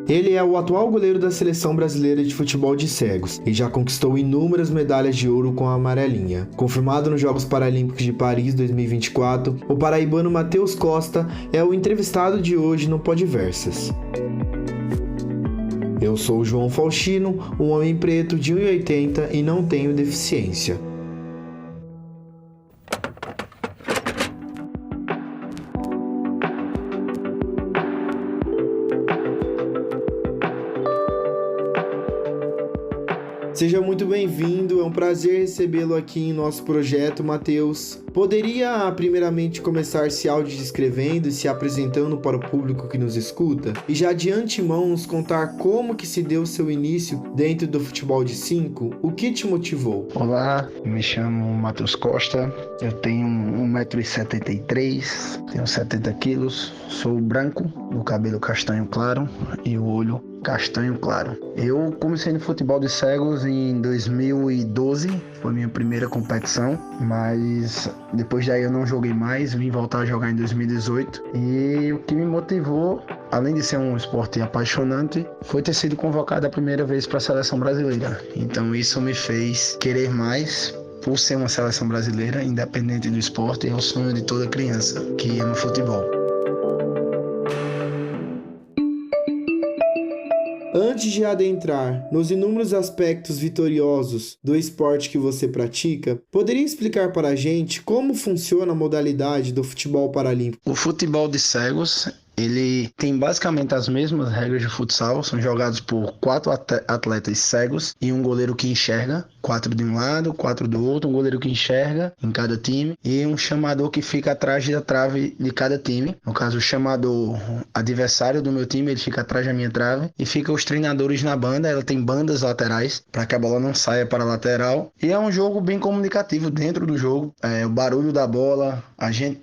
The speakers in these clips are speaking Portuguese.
Ele é o atual goleiro da Seleção Brasileira de Futebol de Cegos e já conquistou inúmeras medalhas de ouro com a amarelinha. Confirmado nos Jogos Paralímpicos de Paris 2024, o paraibano Matheus Costa é o entrevistado de hoje no Podversas. Eu sou o João Faustino, um homem preto de 1,80 e não tenho deficiência. Seja muito bem-vindo, é um prazer recebê-lo aqui em nosso projeto, Matheus. Poderia, primeiramente, começar se audiodescrevendo e se apresentando para o público que nos escuta? E já de antemão nos contar como que se deu seu início dentro do futebol de 5? O que te motivou? Olá, me chamo Matheus Costa, eu tenho 1,73 m, tenho 70 kg, sou branco, o cabelo castanho claro e o olho castanho claro. Eu comecei no futebol de cegos em 2012, foi minha primeira competição, mas depois daí eu não joguei mais, vim voltar a jogar em 2018 e o que me motivou, além de ser um esporte apaixonante, foi ter sido convocado a primeira vez para a seleção brasileira. Então isso me fez querer mais. Por ser uma seleção brasileira, independente do esporte, é o sonho de toda criança que ama futebol. Antes de adentrar nos inúmeros aspectos vitoriosos do esporte que você pratica, poderia explicar para a gente como funciona a modalidade do futebol paralímpico? O futebol de cegos, ele tem basicamente as mesmas regras de futsal, são jogados por 4 atletas cegos e um goleiro que enxerga, 4 de um lado, 4 do outro, um goleiro que enxerga em cada time e um chamador que fica atrás da trave de cada time. No caso, o chamador adversário do meu time, ele fica atrás da minha trave e fica os treinadores na banda, ela tem bandas laterais para que a bola não saia para a lateral e é um jogo bem comunicativo dentro do jogo, o barulho da bola,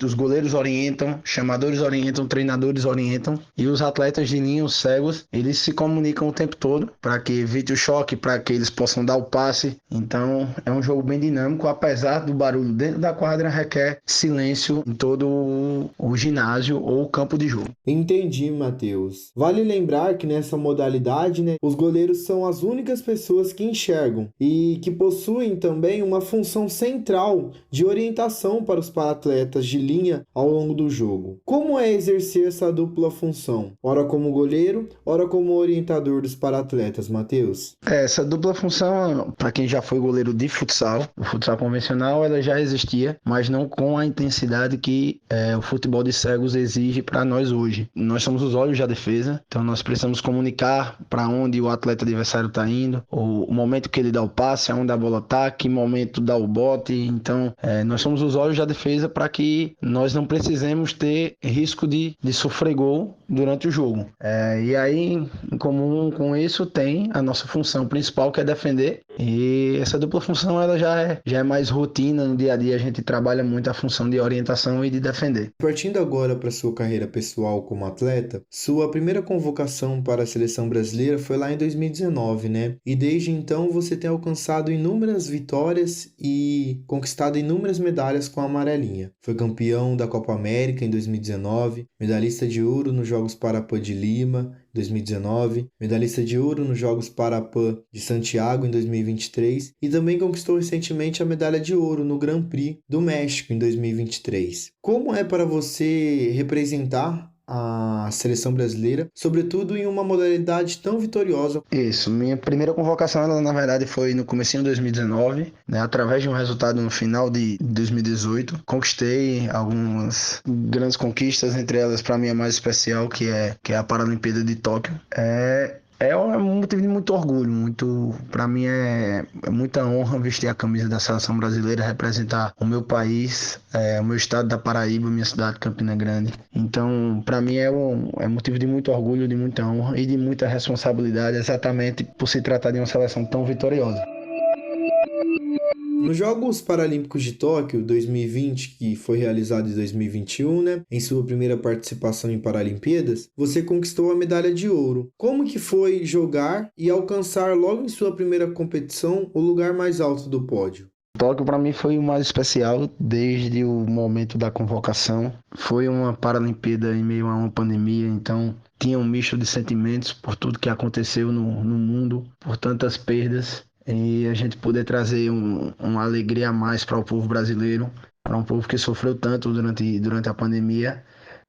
os goleiros orientam, chamadores orientam, treinadores orientam e os atletas de linha, os cegos, eles se comunicam o tempo todo para que evite o choque, para que eles possam dar o passe. Então é um jogo bem dinâmico, apesar do barulho dentro da quadra, requer silêncio em todo o ginásio ou o campo de jogo. Entendi, Matheus. Vale lembrar que nessa modalidade, os goleiros são as únicas pessoas que enxergam e que possuem também uma função central de orientação para os atletas de linha ao longo do jogo. Como é exercer essa dupla função? Ora como goleiro, ora como orientador dos para-atletas, Matheus? Essa dupla função, para quem já foi goleiro de futsal, o futsal convencional, ela já existia, mas não com a intensidade que o futebol de cegos exige para nós hoje. Nós somos os olhos da defesa, então nós precisamos comunicar para onde o atleta adversário está indo, o momento que ele dá o passe, aonde a bola está, que momento dá o bote. Então, nós somos os olhos da defesa para que nós não precisemos ter risco de sofrer gol durante o jogo. E aí, em comum com isso, tem a nossa função principal, que é defender. E essa dupla função ela já é mais rotina no dia a dia. A gente trabalha muito a função de orientação e de defender. Partindo agora para sua carreira pessoal como atleta, sua primeira convocação para a seleção brasileira foi lá em 2019, né? E desde então você tem alcançado inúmeras vitórias e conquistado inúmeras medalhas com a amarelinha. Foi campeão da Copa América em 2019, medalhista de ouro nos Jogos Parapan de Lima 2019, medalhista de ouro nos Jogos Parapan de Santiago em 2023 e também conquistou recentemente a medalha de ouro no Grand Prix do México em 2023. Como é para você representar a seleção brasileira, sobretudo em uma modalidade tão vitoriosa? Isso, minha primeira convocação, ela, na verdade, foi no comecinho de 2019, né, através de um resultado no final de 2018. Conquistei algumas grandes conquistas, entre elas, para mim, a mais especial, que é a Paralimpíada de Tóquio. É um motivo de muito orgulho, para mim é muita honra vestir a camisa da seleção brasileira, representar o meu país, o meu estado da Paraíba, minha cidade, Campina Grande. Então, para mim é motivo de muito orgulho, de muita honra e de muita responsabilidade, exatamente por se tratar de uma seleção tão vitoriosa. Nos Jogos Paralímpicos de Tóquio 2020, que foi realizado em 2021, em sua primeira participação em Paralimpíadas, você conquistou a medalha de ouro. Como que foi jogar e alcançar logo em sua primeira competição o lugar mais alto do pódio? Tóquio para mim foi o mais especial desde o momento da convocação. Foi uma Paralimpíada em meio a uma pandemia, então tinha um misto de sentimentos por tudo que aconteceu no mundo, por tantas perdas, e a gente poder trazer uma alegria a mais para o povo brasileiro, para um povo que sofreu tanto durante a pandemia.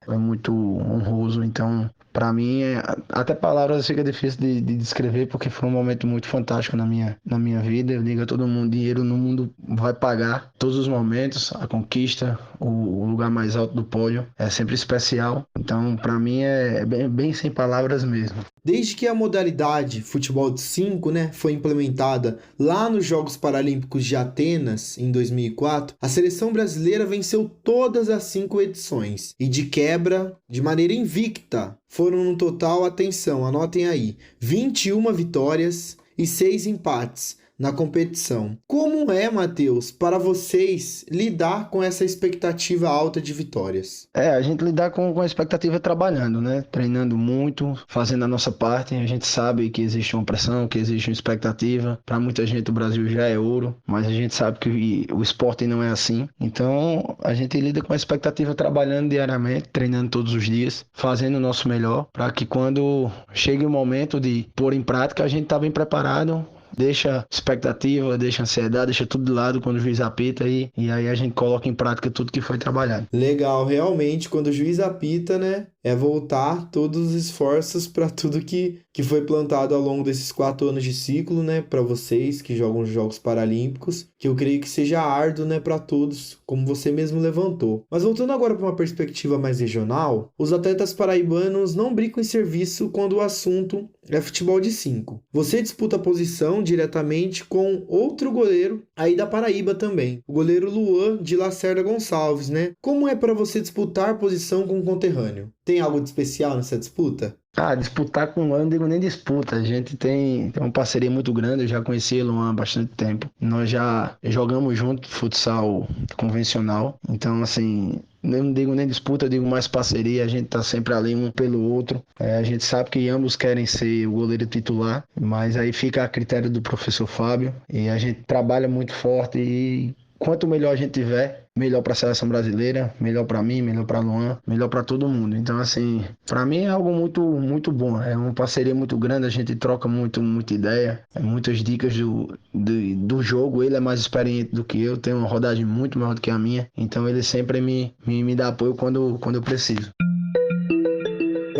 É muito honroso, então para mim até palavras fica difícil de descrever, porque foi um momento muito fantástico na minha vida. Eu digo a todo mundo, dinheiro no mundo vai pagar todos os momentos, a conquista, o lugar mais alto do pódio é sempre especial, então para mim é bem sem palavras mesmo. Desde que a modalidade futebol de 5, né, foi implementada lá nos Jogos Paralímpicos de Atenas, em 2004, a seleção brasileira venceu todas as 5 edições. E de quebra, de maneira invicta, foram no total, atenção, anotem aí, 21 vitórias e 6 empates na competição. Como é, Matheus, para vocês lidar com essa expectativa alta de vitórias? A gente lidar com a expectativa trabalhando, né? Treinando muito, fazendo a nossa parte. A gente sabe que existe uma pressão, que existe uma expectativa. Para muita gente o Brasil já é ouro, mas a gente sabe que o esporte não é assim. Então a gente lida com a expectativa trabalhando diariamente, treinando todos os dias, fazendo o nosso melhor, para que quando chegue o momento de pôr em prática, a gente está bem preparado. Deixa expectativa, deixa ansiedade, deixa tudo de lado quando o juiz apita e aí a gente coloca em prática tudo que foi trabalhado. Legal, realmente, quando o juiz apita, né, é voltar todos os esforços para tudo que foi plantado ao longo desses 4 anos de ciclo, né, para vocês que jogam os Jogos Paralímpicos, que eu creio que seja árduo, né, para todos, como você mesmo levantou. Mas voltando agora para uma perspectiva mais regional, os atletas paraibanos não brincam em serviço quando o assunto é futebol de 5. Você disputa a posição diretamente com outro goleiro aí da Paraíba também, o goleiro Luan de Lacerda Gonçalves, né? Como é para você disputar a posição com um conterrâneo? Tem algo de especial nessa disputa? Disputar com o Luan, não digo nem disputa. A gente tem uma parceria muito grande. Eu já conheci o Luan há bastante tempo. Nós já jogamos junto futsal convencional. Então, assim, eu não digo nem disputa, eu digo mais parceria. A gente tá sempre ali um pelo outro. A gente sabe que ambos querem ser o goleiro titular, mas aí fica a critério do professor Fábio. E a gente trabalha muito forte e quanto melhor a gente tiver, melhor para a seleção brasileira, melhor para mim, melhor para Luan, melhor para todo mundo. Então, assim, para mim é algo muito, muito bom. É uma parceria muito grande, a gente troca muita ideia, muitas dicas do jogo. Ele é mais experiente do que eu, tem uma rodagem muito maior do que a minha, então ele sempre me dá apoio quando eu preciso.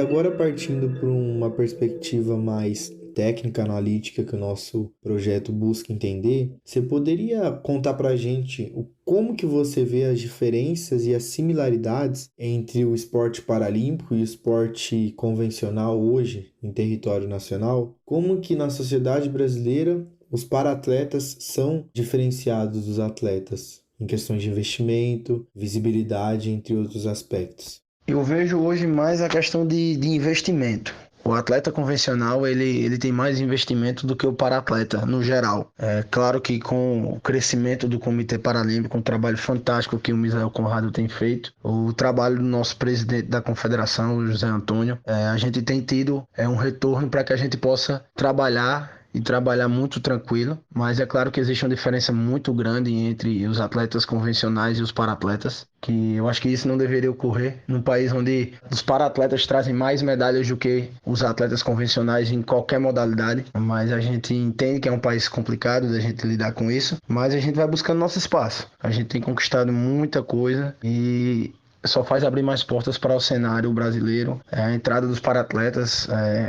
Agora partindo para uma perspectiva mais técnica, analítica que o nosso projeto busca entender, você poderia contar para a gente como que você vê as diferenças e as similaridades entre o esporte paralímpico e o esporte convencional hoje em território nacional? Como que na sociedade brasileira os para-atletas são diferenciados dos atletas em questões de investimento, visibilidade, entre outros aspectos? Eu vejo hoje mais a questão de investimento. O atleta convencional, ele tem mais investimento do que o para-atleta, no geral. É claro que com o crescimento do Comitê Paralímpico, um trabalho fantástico que o Misael Conrado tem feito, o trabalho do nosso presidente da confederação, o José Antônio, a gente tem tido um retorno para que a gente possa trabalhar muito tranquilo, mas é claro que existe uma diferença muito grande entre os atletas convencionais e os para-atletas, que eu acho que isso não deveria ocorrer num país onde os para-atletas trazem mais medalhas do que os atletas convencionais em qualquer modalidade, mas a gente entende que é um país complicado da gente lidar com isso, mas a gente vai buscando nosso espaço. A gente tem conquistado muita coisa e só faz abrir mais portas para o cenário brasileiro. A entrada dos para-atletas,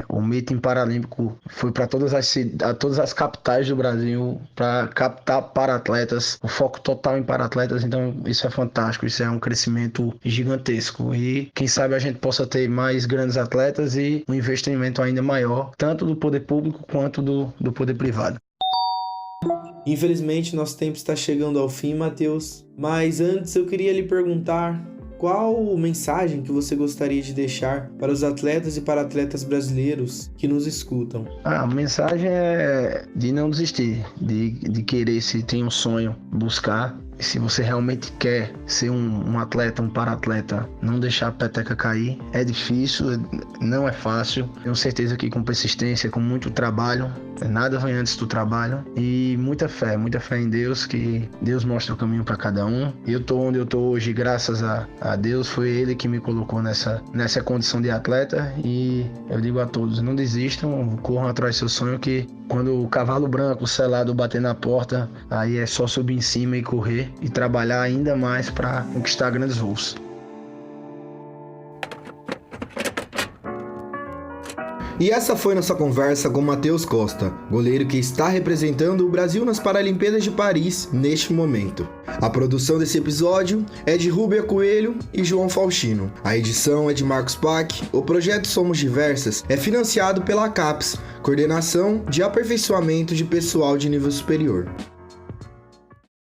o meeting paralímpico foi para todas as capitais do Brasil para captar para-atletas, o foco total em para-atletas, então isso é fantástico, isso é um crescimento gigantesco e quem sabe a gente possa ter mais grandes atletas e um investimento ainda maior, tanto do poder público quanto do poder privado. Infelizmente, nosso tempo está chegando ao fim, Matheus, mas antes eu queria lhe perguntar qual mensagem que você gostaria de deixar para os atletas e para-atletas brasileiros que nos escutam? A mensagem é de não desistir, de querer, se tem um sonho, buscar se você realmente quer ser um atleta, um para-atleta, não deixar a peteca cair. É difícil, não é fácil. Tenho certeza que com persistência, com muito trabalho, nada vem antes do trabalho, e muita fé em Deus, que Deus mostra o caminho para cada um. Eu tô onde eu tô hoje graças a Deus, foi Ele que me colocou nessa condição de atleta, e eu digo a todos, não desistam, corram atrás do seu sonho, que quando o cavalo branco selado bater na porta, aí é só subir em cima e correr e trabalhar ainda mais para conquistar grandes voos. E essa foi nossa conversa com Matheus Costa, goleiro que está representando o Brasil nas Paralimpíadas de Paris neste momento. A produção desse episódio é de Rúbia Coelho e João Faustino. A edição é de Marcos Pac. O projeto Somos Diversas é financiado pela CAPES, Coordenação de Aperfeiçoamento de Pessoal de Nível Superior.